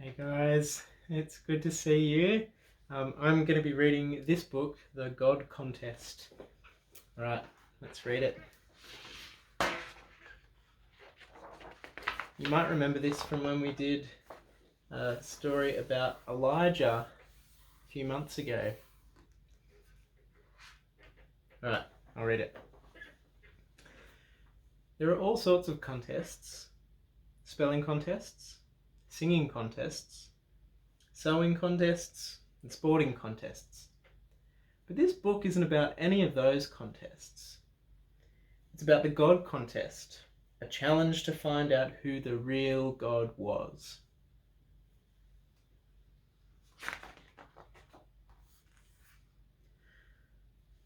Hey guys, it's good to see you. I'm going to be reading this book, The God Contest. Alright, let's read it. You might remember this from when we did a story about Elijah a few months ago. Alright, I'll read it. There are all sorts of contests: spelling contests, singing contests, sewing contests, and sporting contests. But this book isn't about any of those contests. It's about the God contest, a challenge to find out who the real God was.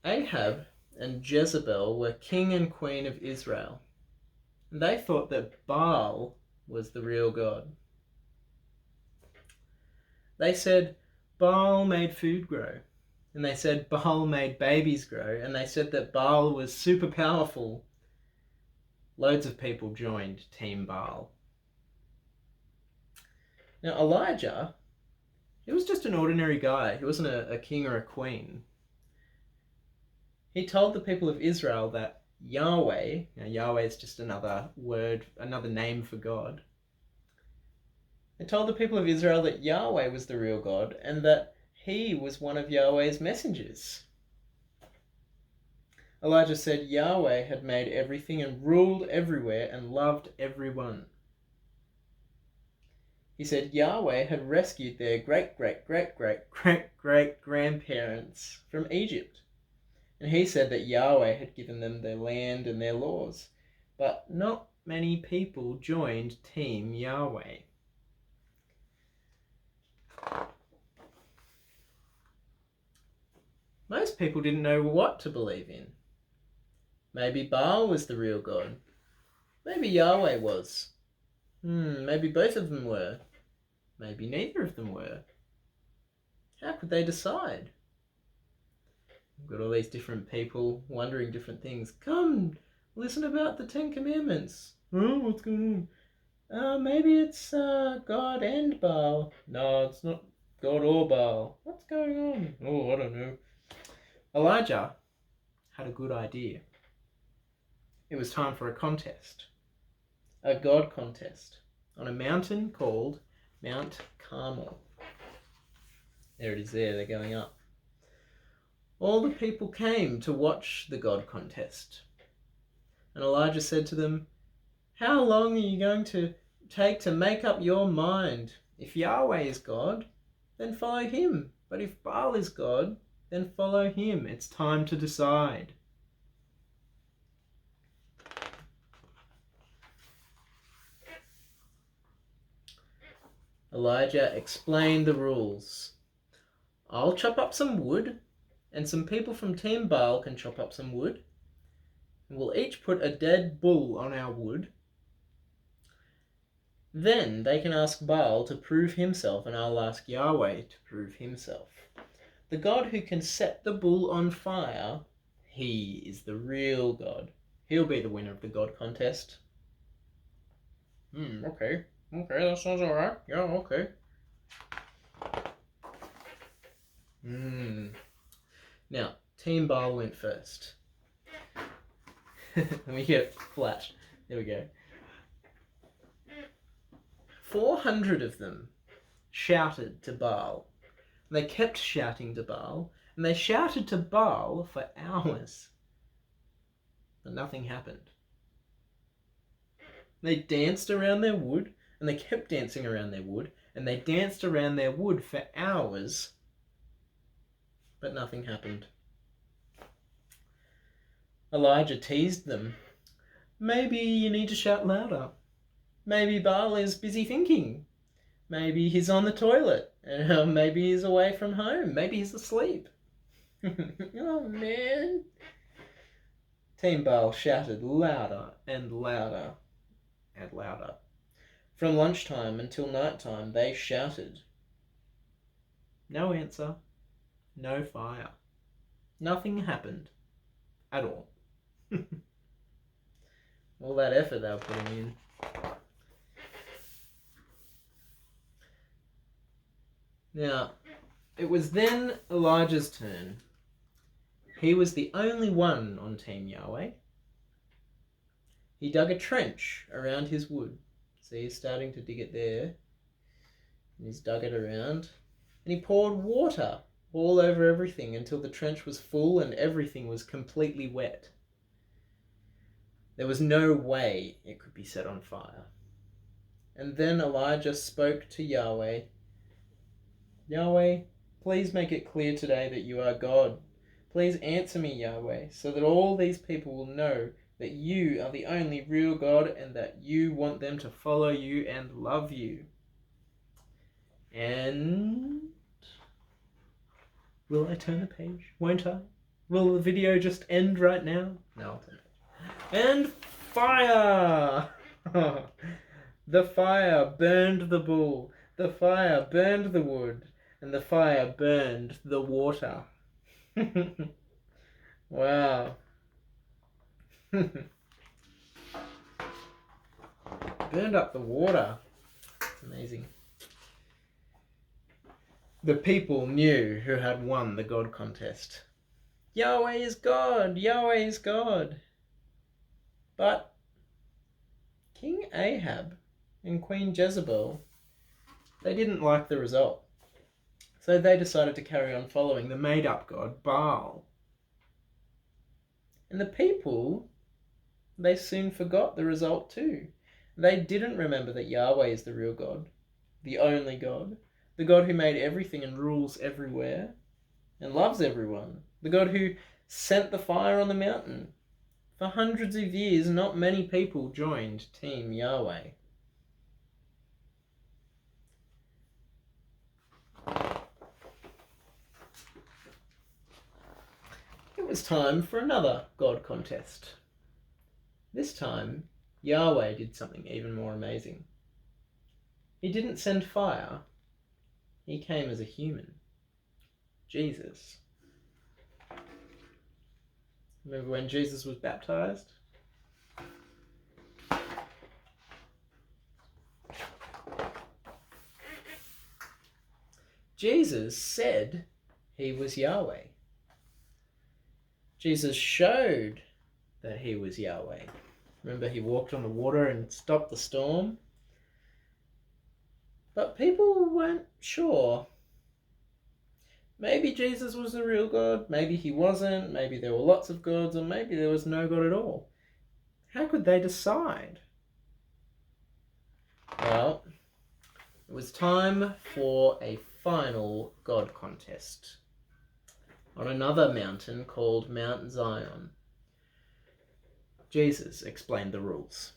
Ahab and Jezebel were king and queen of Israel, and they thought that Baal was the real God. They said Baal made food grow, and they said Baal made babies grow, and they said that Baal was super powerful. Loads of people joined Team Baal. Now Elijah, he was just an ordinary guy. He wasn't a king or a queen. He told the people of Israel that Yahweh, Yahweh is just another word, another name for God. He told the people of Israel that Yahweh was the real God and that he was one of Yahweh's messengers. Elijah said Yahweh had made everything and ruled everywhere and loved everyone. He said Yahweh had rescued their great-great-great-great-great-grandparents from Egypt. And he said that Yahweh had given them their land and their laws. But not many people joined Team Yahweh. Most people didn't know what to believe in. Maybe Baal was the real God. Maybe Yahweh was. Maybe both of them were. Maybe neither of them were. How could they decide? We've got all these different people wondering different things. Come, listen about the Ten Commandments. Oh, what's going on? Maybe it's God and Baal. No, it's not God or Baal. What's going on? Oh, I don't know. Elijah had a good idea. It was time for a contest. A God contest on a mountain called Mount Carmel. There it is there, they're going up. All the people came to watch the God contest. And Elijah said to them, "How long are you going to take to make up your mind? If Yahweh is God, then follow him. But if Baal is God, then follow him. It's time to decide." Elijah explained the rules. I'll chop up some wood, and some people from Team Baal can chop up some wood. And we'll each put a dead bull on our wood. Then they can ask Baal to prove himself, and I'll ask Yahweh to prove himself. The God who can set the bull on fire, he is the real God. He'll be the winner of the God contest. Okay, that sounds alright. Yeah, okay. Now, Team Baal went first. Let me get flash. There we go. 400 of them shouted to Baal. They kept shouting to Baal, and they shouted to Baal for hours. But nothing happened. They danced around their wood, and they kept dancing around their wood, and they danced around their wood for hours, but nothing happened. Elijah teased them. Maybe you need to shout louder. Maybe Baal is busy thinking. Maybe he's on the toilet. Maybe he's away from home. Maybe he's asleep. Oh man. Team Baal shouted louder and louder and louder. From lunchtime until nighttime, they shouted. No answer. No fire. Nothing happened. At all. All that effort they were putting in. Now, it was then Elijah's turn. He was the only one on Team Yahweh. He dug a trench around his wood. See, he's starting to dig it there. And he's dug it around. And he poured water all over everything until the trench was full and everything was completely wet. There was no way it could be set on fire. And then Elijah spoke to Yahweh. Yahweh, please make it clear today that you are God. Please answer me, Yahweh, so that all these people will know that you are the only real God and that you want them to follow you and love you. And will I turn the page? Won't I? Will the video just end right now? No, I'll turn the page. And fire! The fire burned the bull. The fire burned the wood. And the fire burned the water. Wow. Burned up the water. It's amazing. The people knew who had won the God contest. Yahweh is God! Yahweh is God! But King Ahab and Queen Jezebel, they didn't like the result. So they decided to carry on following the made-up god Baal. And the people, they soon forgot the result too. They didn't remember that Yahweh is the real God, the only God, the God who made everything and rules everywhere and loves everyone, the God who sent the fire on the mountain. For hundreds of years, not many people joined Team Yahweh. It was time for another God contest. This time, Yahweh did something even more amazing. He didn't send fire. He came as a human. Jesus. Remember when Jesus was baptized? Jesus said he was Yahweh. Jesus showed that he was Yahweh. Remember, he walked on the water and stopped the storm? But people weren't sure. Maybe Jesus was the real God, maybe he wasn't, maybe there were lots of gods, or maybe there was no God at all. How could they decide? Well, it was time for a final God contest on another mountain called Mount Zion. Jesus explained the rules.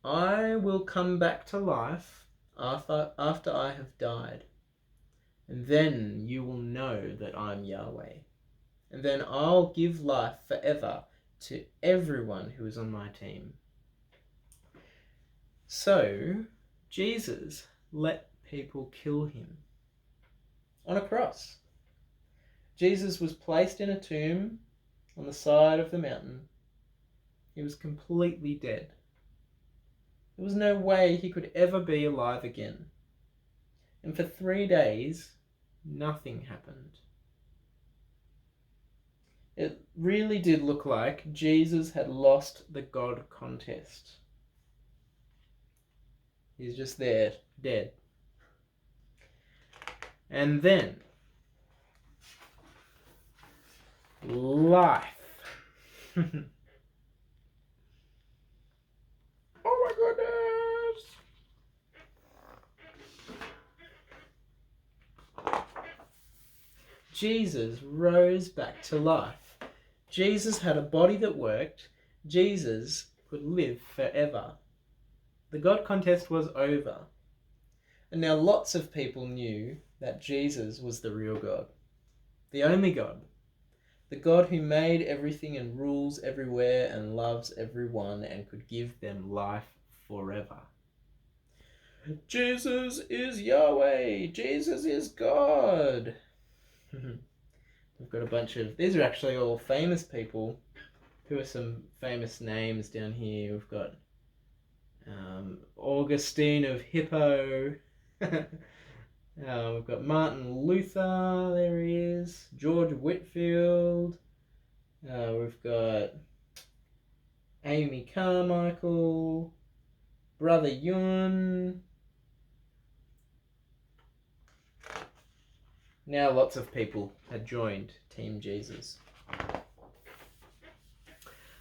I will come back to life after I have died. And then you will know that I'm Yahweh. And then I'll give life forever to everyone who is on my team. So, Jesus let people kill him on a cross. Jesus was placed in a tomb on the side of the mountain. He was completely dead. There was no way he could ever be alive again. And for 3 days, nothing happened. It really did look like Jesus had lost the God contest. He's just there, dead. And then, life. Oh my goodness! Jesus rose back to life. Jesus had a body that worked. Jesus could live forever. The God contest was over. And now lots of people knew that Jesus was the real God. The only God. The God who made everything and rules everywhere and loves everyone and could give them life forever. Jesus is Yahweh! Jesus is God! We've got a bunch of... These are actually all famous people. Who are some famous names down here? We've got Augustine of Hippo. We've got Martin Luther, there he is. George Whitfield. We've got Amy Carmichael. Brother Yun. Now lots of people had joined Team Jesus.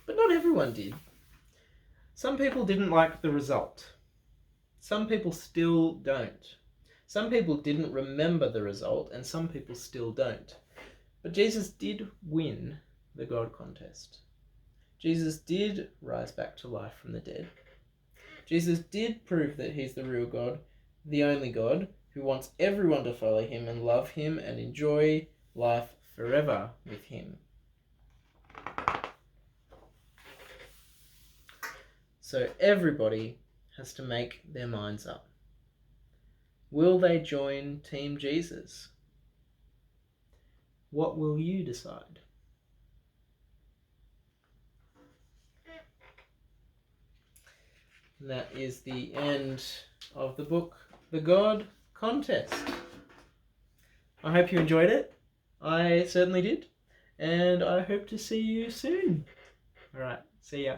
But not everyone did. Some people didn't like the result. Some people still don't. Some people didn't remember the result, and some people still don't. But Jesus did win the God contest. Jesus did rise back to life from the dead. Jesus did prove that he's the real God, the only God, who wants everyone to follow him and love him and enjoy life forever with him. So everybody has to make their minds up. Will they join Team Jesus? What will you decide? And that is the end of the book, The God Contest. I hope you enjoyed it. I certainly did. And I hope to see you soon. All right, see ya.